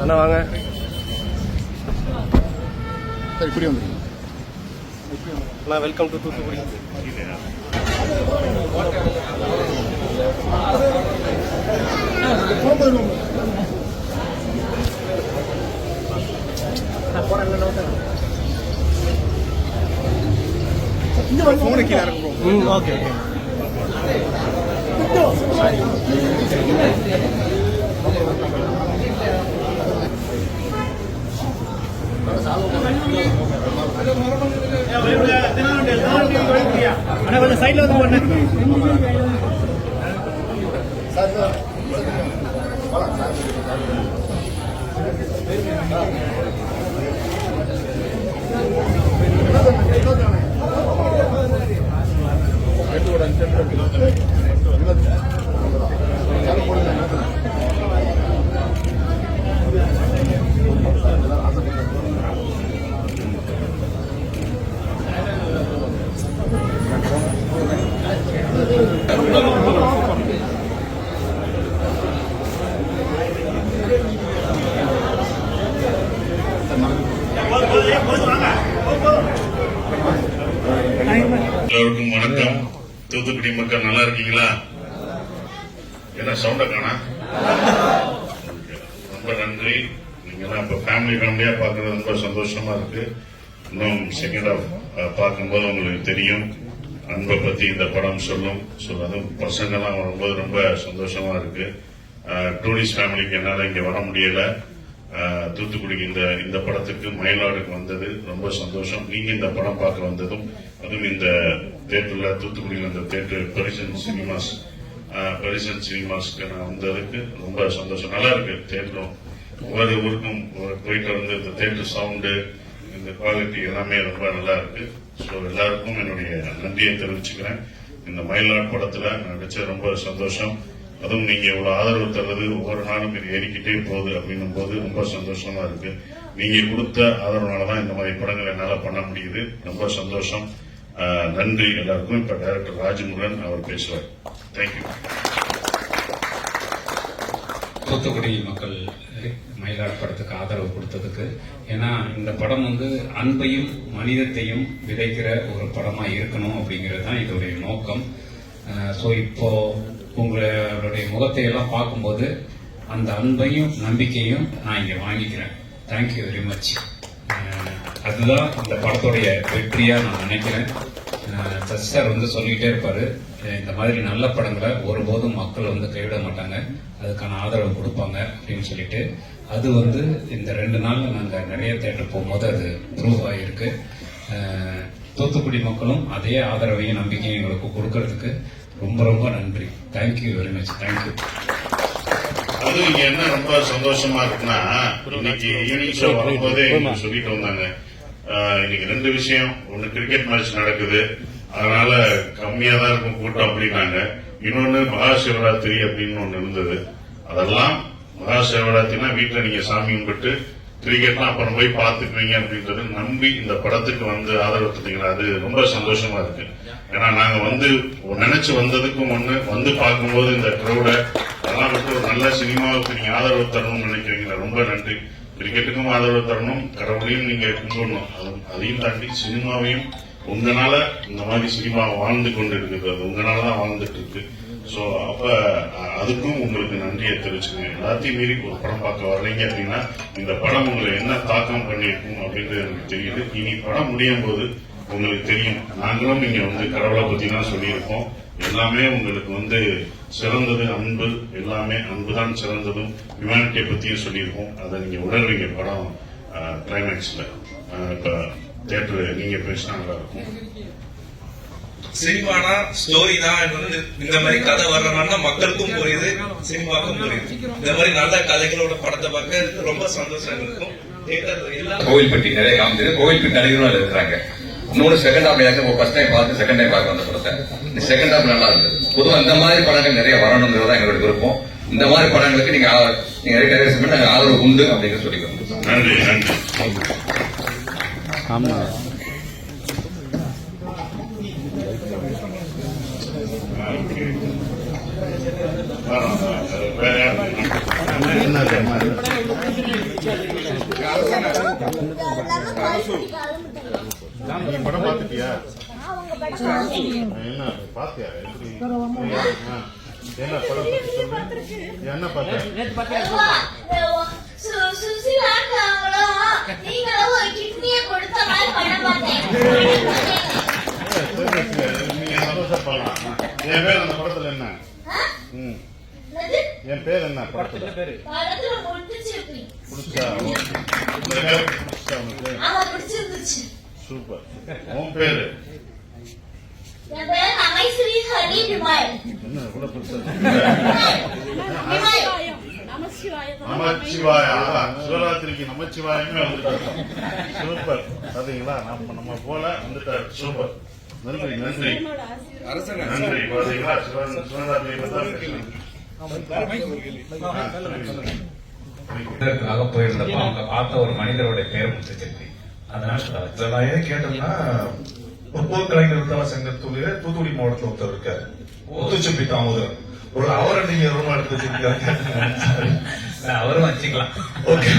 அண்ணா வாங்க. சரி, இப்படி வந்துருங்க. அண்ணா வெல்கம் டு தூத்துக்குடி. போன கீழே இருக்கும். Okay okay. அண்ணா கொஞ்சம் சைட்ல வந்து போன எல்லோருக்கும் வணக்கம். தூத்துக்குடி மக்கள் நல்லா இருக்கீங்களா? என்ன சவுண்ட காணா? ரொம்ப நன்றி. நீங்க இப்ப ஃபேமிலியா பாக்குறது ரொம்ப சந்தோஷமா இருக்கு. இன்னும் செகண்ட் ஹாஃப் பார்க்கும்போது உங்களுக்கு தெரியும் அன்பை பத்தி இந்த படம் சொல்லும். அதுவும் பசங்கெல்லாம் வரும்போது ரொம்ப சந்தோஷமா இருக்கு. டூரிஸ்ட் ஃபேமிலிக்கு என்னால இங்க வர முடியல. தூத்துக்குடிக்கு இந்த படத்துக்கு மயிலாடுக்கு வந்தது ரொம்ப சந்தோஷம். நீங்க இந்த படம் பார்க்க வந்ததும், அதுவும் இந்த தியேட்டர்ல தூத்துக்குடியில் இந்த தியேட்டர் பெரிசன் சினிமாஸ்க்கு நான் வந்ததுக்கு ரொம்ப சந்தோஷம். நல்லா இருக்கு தியேட்டரும். ஒவ்வொரு ஊருக்கும் போயிட்டு வந்து இந்த தியேட்டர் சவுண்டு, இந்த குவாலிட்டி எல்லாமே ரொம்ப நல்லா இருக்கு. ஸோ எல்லாருக்கும் என்னுடைய நன்றியை தெரிவிச்சுக்கிறேன். இந்த மயிலாடு படத்துல நடிச்ச ரொம்ப சந்தோஷம். அதுவும் நீங்க இவ்வளவு ஆதரவு தர்றது ஒவ்வொரு நாளும் இது ஏறிக்கிட்டே போகுது அப்படின்னும் போது ரொம்ப சந்தோஷமா இருக்கு. நீங்க கொடுத்த ஆதரவுனாலதான் இந்த மாதிரி படங்கள் என்னால பண்ண முடியுது. ரொம்ப சந்தோஷம். நன்றி எல்லாருக்கும். இப்ப டைரக்டர் ராஜமுருகன் அவர் பேசுவார். தேங்க்யூ. தூத்துக்குடி மக்கள் மயிலாடு படத்துக்கு ஆதரவு கொடுத்ததுக்கு. ஏன்னா இந்த படம் வந்து அன்பையும் மனிதத்தையும் விதைக்கிற ஒரு படமா இருக்கணும் அப்படிங்கிறது தான் இதோடைய நோக்கம். ஸோ இப்போ உங்களுடைய முகத்தை எல்லாம் பார்க்கும்போது அந்த அன்பையும் நம்பிக்கையும் நான் இங்க வாங்கிக்கிறேன். Thank you very much. அதுதான் இந்த படத்துடைய வெற்றியா நான் நினைக்கிறேன். சசி சார் வந்து சொல்லிக்கிட்டே இருப்பாரு, இந்த மாதிரி நல்ல படங்களை ஒருபோதும் மக்கள் வந்து கைவிட மாட்டாங்க, அதுக்கான ஆதரவு கொடுப்பாங்க அப்படின்னு சொல்லிட்டு. அது வந்து இந்த 2 நாள்ல நாங்க நிறைய தேட்டர் போகும்போது அது ப்ரூவ் ஆகியிருக்கு. தூத்துக்குடி மக்களும் அதே ஆதரவையும் நம்பிக்கையும் எங்களுக்கு கொடுக்கறதுக்கு ரொம்ப ரொம்ப நன்றி. Thank you very much. தேங்க்யூ. அது இங்க என்ன ரொம்ப சந்தோஷமா இருக்குன்னா, இன்னைக்கு ஈவினிங் ஷோ வரும்போதே சொல்லிட்டு வந்தாங்க, இன்னைக்கு 2 விஷயம். ஒன்னு கிரிக்கெட் மேட்ச் நடக்குது, அதனால கம்மியா தான் இருக்கும் கூட்டம் அப்படின்னாங்க. இன்னொன்னு மகா சிவராத்திரி அப்படின்னு ஒண்ணு இருந்தது. அதெல்லாம் மகா சிவராத்திரினா வீட்டுல நீங்க சாமி கும்பிட்டு கிரிக்கெட்லாம் அப்புறம் போய் பாத்துக்குவீங்க அப்படின்றது நம்பி இந்த படத்துக்கு வந்து ஆதரவு தந்தீங்களா, அது ரொம்ப சந்தோஷமா இருக்கு. ஏன்னா நாங்க வந்து நினைச்சு வந்ததுக்கும் ஒண்ணு, வந்து பார்க்கும்போது இந்த கிரௌட அதெல்லாம் விட்டு ஒரு நல்ல சினிமாவுக்கு நீங்க ஆதரவு தரணும்னு நினைக்கிறீங்களா, ரொம்ப நன்றி. கிரிக்கெட்டுக்கும் ஆதரவு தரணும், கடவுளையும் நீங்க கும்பிடணும், அதையும் தாண்டி சினிமாவையும் உங்களால இந்த மாதிரி சினிமா வாழ்ந்து கொண்டு இருக்குது, அது உங்களாலதான் வாழ்ந்துட்டு இருக்கு. சோ அப்ப அதுக்கும் உங்களுக்கு நன்றியை தெரிவிச்சுக்கோங்க. எல்லாத்தையும் மீறி ஒரு படம் பார்க்க வர்றீங்க அப்படின்னா இந்த படம் உங்களை என்ன தாக்கம் பண்ணியிருக்கும் அப்படின்றது எனக்கு தெரியுது. இனி படம் முடியும் போது உங்களுக்கு தெரியும். நாங்களும் நீங்க வந்து கடவுளை பத்தி தான் சொல்லியிருக்கோம். எல்லாமே உங்களுக்கு வந்து சிறந்தது அன்பு, எல்லாமே அன்புதான் சிறந்ததும் ஹியூமனிட்டியை பத்தியும் சொல்லியிருக்கோம். அதை நீங்க உணர்வீங்க படம் கிளைமேக்ஸ்ல. இப்ப தியேட்டர் நீங்க பேசினா நல்லா இருக்கும். சினிமானா ஸ்டோரி தான். இந்த மாதிரி கதை வர்றதுனால மக்களுக்கும் புரியுது, சினிமாவுக்கும் புரியுது. இந்த மாதிரி நல்ல கதைகளோட படத்தை பார்க்க ரொம்ப சந்தோஷம் இருக்கும். கோவில்பட்டி நிறைய காமிச்சது, கோவில்பட்டி நடிகர்களும் இருக்கிறாங்க. இன்னொரு செகண்ட் ஹாஃப் ஃபர்ஸ்ட் டைம் பார்த்து செகண்ட் டைம் பார்க்க வந்த படத்தை இந்த செகண்ட் ஹாஃப் நல்லா இருந்தது. பொதுவாக இந்த மாதிரி படங்கள் நிறைய வரணுங்கிறது தான் எங்களோட விருப்பம். இந்த மாதிரி படங்களுக்கு நீங்க நாங்க ஆதரவு உண்டு அப்படிங்கிற சொல்லிக்கிறோம். நன்றி நன்றி. ஆமா வேற நீ படம் பார்த்துட்டியா? என்ன பாத்தியா? எப்படி என்ன படம் பத்தி சொல்லு. என்ன பார்த்த? நீங்க சந்தோஷப்படலாம். என் பேர் அந்த படத்துல என்ன? என் பேர் என்ன படத்துல? பிடிச்சா உனக்கு? சூப்பர். உன் பேரு என்ன கூட நமச்சிவாயா. சிவராத்திரிக்கு நமச்சிவாயமே வந்துட்டாரு. சூப்பர். பாத்தீங்களா? நம்ம போல வந்துட்டாரு. சூப்பர். நன்றி நன்றி நன்றி. பாத்தீங்களா? இதற்காக போயிருந்தப்ப அவங்க பார்த்த ஒரு மனிதருடைய பெயர் முத்துச்செல்வி. அதனால நான் ஏன் கேட்டேன்னா, முற்போக்கு கலைஞர் விடுதலை சங்கத்துடைய தூத்துக்குடி மாவட்டத்தில் ஒருத்தர் இருக்காரு, முத்துச்செல்வி தாமோதரன். ஒரு அவரை நீங்க ரொம்ப எடுத்து வச்சிருக்காங்க. அவரும் வச்சுக்கலாம். ஓகே.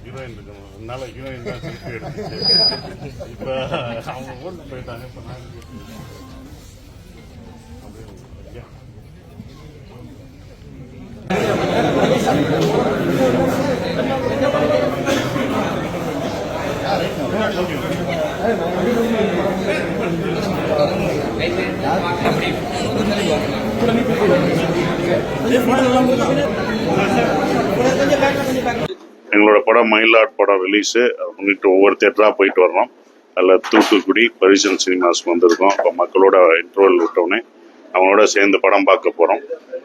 ஹீரோயின் இருக்கணும். அதனால ஹீரோயின் தான் செல்ஃபி எடுத்துச்சு. இப்ப அவங்க ஓட்டு போயிட்டாங்க. இப்ப நான் எங்களோட படம் மயிலாட் படம் ரிலீஸு முன்னிட்டு ஒவ்வொரு தேட்டரா போயிட்டு வர்றோம். அதில் தூத்துக்குடி பரிசன் சினிமாஸ்க்கு வந்திருக்கோம். இப்போ மக்களோட இன்டர்வல் விட்டோடனே அவங்களோட சேர்ந்து படம் பார்க்க போகிறோம்.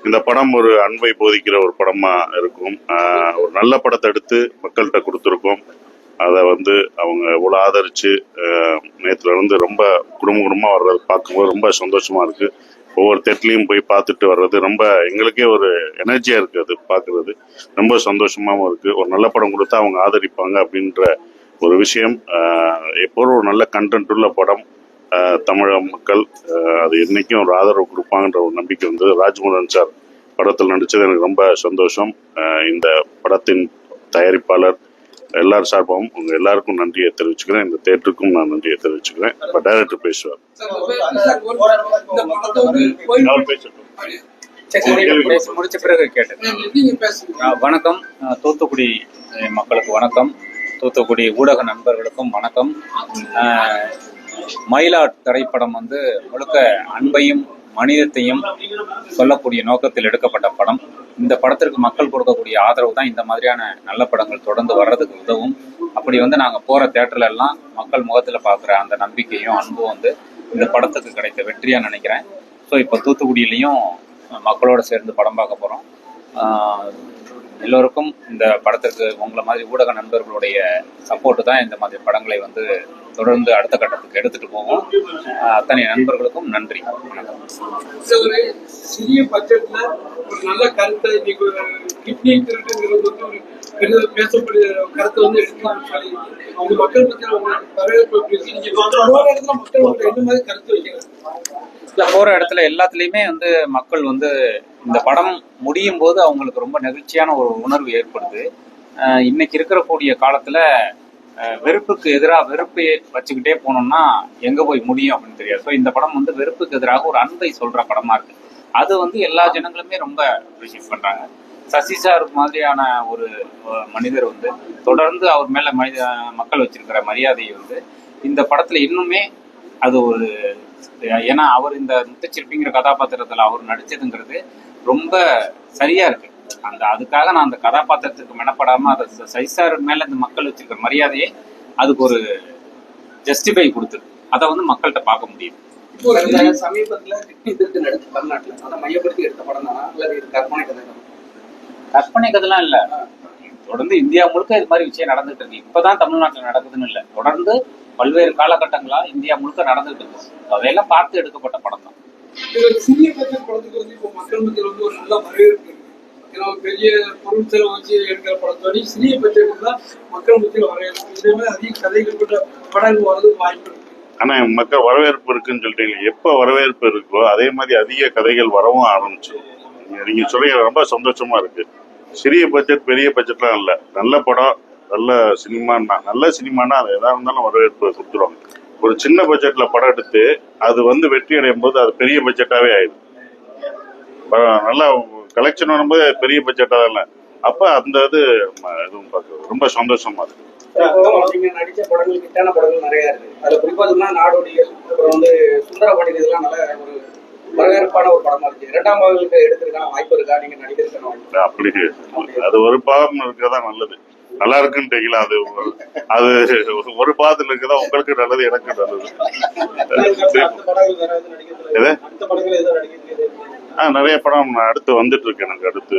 இந்த படம் ஒரு அன்பை போதிக்கிற ஒரு படமாக இருக்கும். ஒரு நல்ல படத்தை எடுத்து மக்கள்கிட்ட கொடுத்துருக்கோம். அதை அவங்க இவ்வளோ ஆதரித்து நேற்றுலேருந்து ரொம்ப குடும்பமாக வர்றது பார்க்கும்போது ரொம்ப சந்தோஷமாக இருக்குது. ஒவ்வொரு தேட்டர்லையும் போய் பார்த்துட்டு வர்றது ரொம்ப எங்களுக்கே ஒரு எனர்ஜியாக இருக்குது. அது பார்க்குறது ரொம்ப சந்தோஷமாகவும் இருக்குது. ஒரு நல்ல படம் கொடுத்தா அவங்க ஆதரிப்பாங்க அப்படின்ற ஒரு விஷயம். எப்போதும் ஒரு நல்ல கண்டென்ட் உள்ள படம் தமிழக மக்கள் அது என்றைக்கும் ஒரு ஆதரவு கொடுப்பாங்கன்ற ஒரு நம்பிக்கை வந்து ராஜ்மோகன் சார் படத்தில் நடித்தது எனக்கு ரொம்ப சந்தோஷம். இந்த படத்தின் தயாரிப்பாளர் எல்லார் சார்பாகவும் உங்க எல்லாருக்கும் நன்றியை தெரிவிச்சுக்கிறேன். இந்த தேட்டருக்கும் நான் நன்றியை தெரிவிச்சுக்கிறேன். இப்போ டைரக்டர் பேசுவார். முடிச்ச பிறகு கேட்டேன். வணக்கம் தூத்துக்குடி மக்களுக்கு வணக்கம், தூத்துக்குடி ஊடக நண்பர்களுக்கும் வணக்கம். மயிலாட் திரைப்படம் முழுக்க அன்பையும் மனிதத்தையும் சொல்லக்கூடிய நோக்கத்தில் எடுக்கப்பட்ட படம். இந்த படத்திற்கு மக்கள் கொடுக்கக்கூடிய ஆதரவு தான் இந்த மாதிரியான நல்ல படங்கள் தொடர்ந்து வர்றதுக்கு உதவும். அப்படி நாங்கள் போகிற தேட்டர்ல எல்லாம் மக்கள் முகத்தில் பார்க்குற அந்த நம்பிக்கையும் அன்பும் இந்த படத்துக்கு கிடைத்த வெற்றியாக நினைக்கிறேன். ஸோ இப்போ தூத்துக்குடியிலையும் மக்களோட சேர்ந்து படம் பார்க்க போகிறோம். எல்லோருக்கும் இந்த படத்திற்கு உங்களை மாதிரி ஊடக நண்பர்களுடைய சப்போர்ட்டு தான் இந்த மாதிரி படங்களை தொடர்ந்து அடுத்த கட்டத்துக்கு எடுத்துட்டு போவோம். அத்தனை நண்பர்களுக்கும் நன்றி. ஒரு சிறிய பட்ஜெட்ல ஒரு நல்ல கருத்தை கிட்னி திருட்டுங்கிறது ஒரு பேசக்கூடிய கருத்தை எடுத்து அவங்க மக்கள் மக்கள் என்ன மாதிரி கருத்து வைக்கிறாங்க. போற இடத்துல எல்லாத்துலயுமே மக்கள் இந்த படம் முடியும் போது அவங்களுக்கு ரொம்ப நெகிழ்ச்சியான ஒரு உணர்வு ஏற்படுது. இன்னைக்கு இருக்கக்கூடிய காலத்துல வெறுப்புக்கு எதிராக வெறுப்பை வச்சுக்கிட்டே போனோம்னா எங்க போய் முடியும் அப்படின்னு தெரியாது. ஸோ இந்த படம் வெறுப்புக்கு எதிராக ஒரு அன்பை சொல்ற படமா இருக்கு. அது எல்லா ஜனங்களுமே ரொம்ப ரிசீவ் பண்றாங்க. சசி சார் மாதிரியான ஒரு மனிதர் தொடர்ந்து அவர் மேல மக்கள் வச்சிருக்கிற மரியாதையை இந்த படத்துல இன்னுமே அது ஒரு, ஏன்னா அவர் இந்த முத்துச்சிற்பிங்கிற கதாபாத்திரத்துல அவர் நடிச்சதுங்கிறது ரொம்ப சரியா இருக்கு. அதுக்காக நான் அந்த கதாபாத்திரத்துக்கு மெனப்படாம அதை சைசார் மேல இந்த மக்கள் வச்சிருக்கிற மரியாதையை அதுக்கு ஒரு ஜஸ்டிஃபை கொடுத்துரு. அதை மக்கள்கிட்ட பார்க்க முடியுது. சமீபத்துல கிட்னி திருட்டு நடந்து தமிழ்நாட்டுல அதை மையப்படுத்தி எடுத்த படம் தானா அல்லது இது கற்பனை கதை? கற்பனை கதைலாம் இல்ல. தொடர்ந்து இந்தியா முழுக்க இது மாதிரி விஷயம் நடந்துட்டு இருக்கு. இப்பதான் தமிழ்நாட்டில் நடக்குதுன்னு இல்லை, தொடர்ந்து பல்வேறு காலகட்டங்களா இந்தியா முழுக்க நடந்துட்டு இருக்கு. அதையெல்லாம் பார்த்து எடுக்கப்பட்ட படம் தான். சிறிய பட்ஜெட் படத்துக்கு இப்போ மக்கள் மத்தியில் ஒரு நல்ல வரவேற்பு இருக்கு. ஏன்னா பெரிய பொருள் செலவு வச்சு எடுக்கிற படத்தோட சிறிய பட்ஜெட் தான் மக்கள் மத்தியில் வரவேற்பு. இதே மாதிரி அதிக கதைகள் கொண்ட படங்கள் வர்றதுக்கு வாய்ப்பு இருக்கு. ஆனா மக்கள் வரவேற்பு இருக்குன்னு சொல்லிட்டீங்க. எப்ப வரவேற்பு இருக்கோ அதே மாதிரி அதிக கதைகள் வரவும் ஆரம்பிச்சிடும். நீங்க சொல்லி ரொம்ப சந்தோஷமா இருக்கு. சிறிய பட்ஜெட் பெரிய பட்ஜெட்லாம் இல்ல, நல்ல படம் நல்ல சினிமான்னா, நல்ல சினிமானா அது எதா இருந்தாலும் வரவேற்பு கொடுத்துருவாங்க. ஒரு சின்ன பட்ஜெட்ல படம் எடுத்து அது வெற்றி அடையும் போது அது பெரிய பட்ஜெட்டாவே ஆயிடும். நல்லா கலெக்ஷன் வரும்போது பெரிய பட்ஜெட்டா இல்லை, அப்ப அந்த எதுவும் பார்க்க ரொம்ப சந்தோஷமா இருக்கு. நீங்க நடிச்ச படங்கள் கிட்டான படங்கள் நிறைய இருக்கு. அதுல குறிப்பா சொன்னா நாடோடிகள், அப்புறம் சுந்தரபாண்டியன், இதெல்லாம் நல்ல ஒரு வரவேற்பான ஒரு படமா இருக்கு. இரண்டாம் பாகங்களுக்கு எடுத்திருக்கான வாய்ப்பு இருக்கா? நீங்க நடிக்கிறதுக்கான அப்படி அது ஒரு பாகம் இருக்கதான் நல்லது. நல்லா இருக்குன்னு அது ஒரு பாகத்துல இருக்குதா உங்களுக்கு நல்லது, எனக்கு நல்லது. நிறைய படம் அடுத்து வந்துட்டு இருக்கு. எனக்கு அடுத்து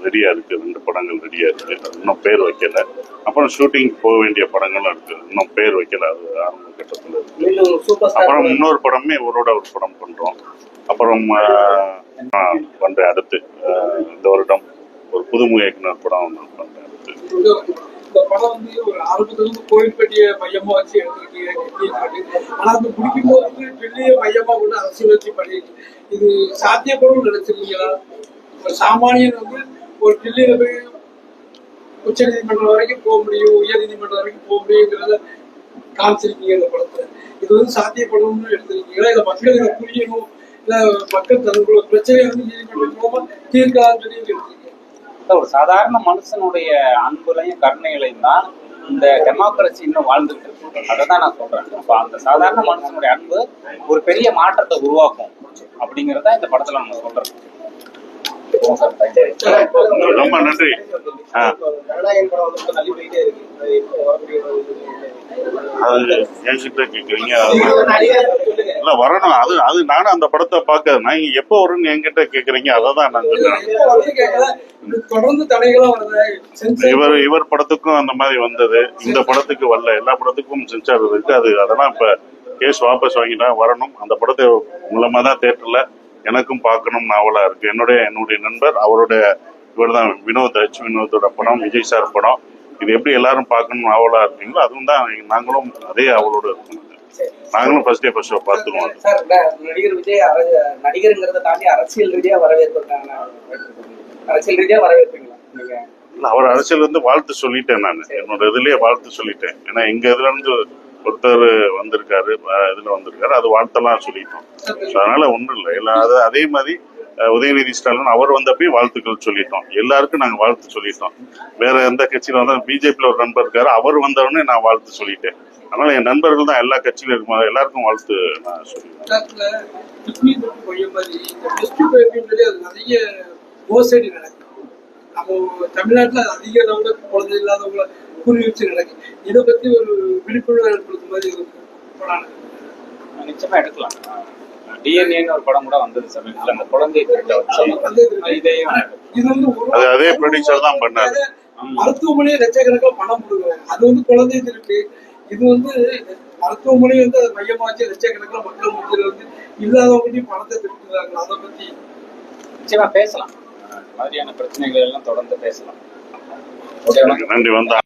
ரெடியா இருக்கு, 2 படங்கள் ரெடியா இருக்கு. இன்னும் பேர் வைக்கல. அப்புறம் ஷூட்டிங் போக வேண்டிய படங்களும் இருக்கு, இன்னும் பேர் வைக்கல, அது ஆரம்ப கட்டத்துல இருக்கு. அப்புறம் இன்னொரு படமே இவரோட ஒரு படம் பண்றோம். அப்புறம் பண்றேன் அடுத்து இந்த வருடம் ஒரு புதுமுக இயக்குனர் படம் ஒன்று பண்றேன் அடுத்து. இந்த படம் ஒரு ஆரம்பத்துல கோயில்பட்டியை மையமா வச்சு எடுத்துக்கிட்டு, ஆனா அது முடிக்கும் போது பெரிய மையமா கொண்டு அரசியல் வச்சு பண்ணிருக்கு. இது சாத்தியப்படும் நினைச்சிருக்கீங்களா? ஒரு சாமானியன் ஒரு டெல்லியில போய் உச்ச நீதிமன்றம் வரைக்கும் போக முடியும், உயர் நீதிமன்றம் வரைக்கும் போக முடியுங்கிறத காமிச்சிருக்கீங்க இந்த படத்துல. இது சாத்தியப்படும்னு எடுத்திருக்கீங்களா? இல்ல மக்கள் இதை புரியணும், இல்ல மக்கள் தங்களுடைய பிரச்சனையை நீதிமன்றம் மூலமா தீர்க்கலாம்னு சொல்லி எடுத்திருக்கீங்க? ஒரு சாதாரண மனுஷனுடைய அன்புலையும் கருணைகளையும் தான் இந்த டெமோக்ரஸி இன்னும் வாழ்ந்துட்டு இருக்கு. அதை தான் நான் சொல்றேன். அப்ப அந்த சாதாரண மனுஷனுடைய அன்பு ஒரு பெரிய மாற்றத்தை உருவாக்கும் அப்படிங்கறத இந்த படத்துல நம்ம சொல்றோம். ரொம்ப நன்றி. அது என்கிட்ட கேக்குறீங்க, இல்ல வரணும். அது நானும் அந்த படத்தை பார்க்க, நான் எப்ப வரும்னு என்கிட்ட கேக்குறீங்க, அததான் நான் சொல்றேன். இவர் படத்துக்கும் அந்த மாதிரி வந்தது, இந்த படத்துக்கு வரல. எல்லா படத்துக்கும் சென்சார் இருக்கு. அதெல்லாம் இப்ப கேஸ் வாபஸ் வாங்கிட்டா வரணும். அந்த படத்தை மூலமா தான் தியேட்டர்ல எனக்கும் பார்க்கணும்னு ஆவலா இருக்கு. என்னுடைய நண்பர், அவருடைய இவர் தான் வினோதோட படம், விஜய் சார் படம். இது எப்படி எல்லாரும் பார்க்கணும்னு ஆவலா இருக்கீங்களோ அதுவும் தான் நாங்களும் அதே அவளோட இருக்கணும். நாங்களும் ஃபர்ஸ்ட் ஷோ பார்த்துருவோம். நடிகர் விஜய் நடிகருங்கிறத தாண்டி அரசியல் ரீதியா வரவேற்பாங்க. அரசியல் ரீதியா வரவேற்பீங்களா நீங்க? அவர் அரசியல் வாழ்த்து சொல்லிட்டேன். நான் என்னோட இதுலயே வாழ்த்து சொல்லிட்டேன். ஏன்னா எங்க இதுல இருந்து ஒருத்தர் வந்திருக்காரு, அது வாழ்த்தெல்லாம் சொல்லிட்டோம். அதனால ஒண்ணும் இல்லை. அதே மாதிரி உதயநிதி ஸ்டாலின் அவர் வந்தப்பயும் வாழ்த்துக்கள் சொல்லிட்டோம். எல்லாருக்கும் நாங்க வாழ்த்து சொல்லிட்டோம். வேற எந்த கட்சியில வந்தாலும் பிஜேபியில ஒரு நண்பர் இருக்காரு, அவர் வந்தவொடனே நான் வாழ்த்து சொல்லிட்டேன். அதனால என் நண்பர்கள் தான் எல்லா கட்சியிலும் இருக்கும், எல்லாருக்கும் வாழ்த்து நான் சொல்லிட்டேன். நம்ம தமிழ்நாட்டுல அதிக அளவுல குழந்தை இல்லாதவங்களை குறி வச்சு நடக்குது. இதை பத்தி ஒரு விழிப்புணர்வு ஏற்படுத்த மாதிரி நிச்சயமா எடுக்கலாம். டிஎன்ஏன்னு ஒரு படம் கூட வந்தது சமீபத்தில், அந்த குழந்தையை திருட்ட வச்சு அதே ப்ரொடியூசர் தான் பண்ணாரு. மருத்துவமனையை லட்சக்கணக்கில் பணம் கொடுக்குறாங்க. அது குழந்தை திருட்டு. இது மருத்துவமனை அதை மையமா வச்சு லட்சக்கணக்கில் மக்கள் மத்தியில் இல்லாதவங்களையும் பணத்தை திருட்டுறாங்க. அதை பத்தி நிச்சயமா பேசலாம். மாதிரியான பிரச்சனைகள் எல்லாம் தொடர்ந்து பேசலாம். நன்றி. வந்தா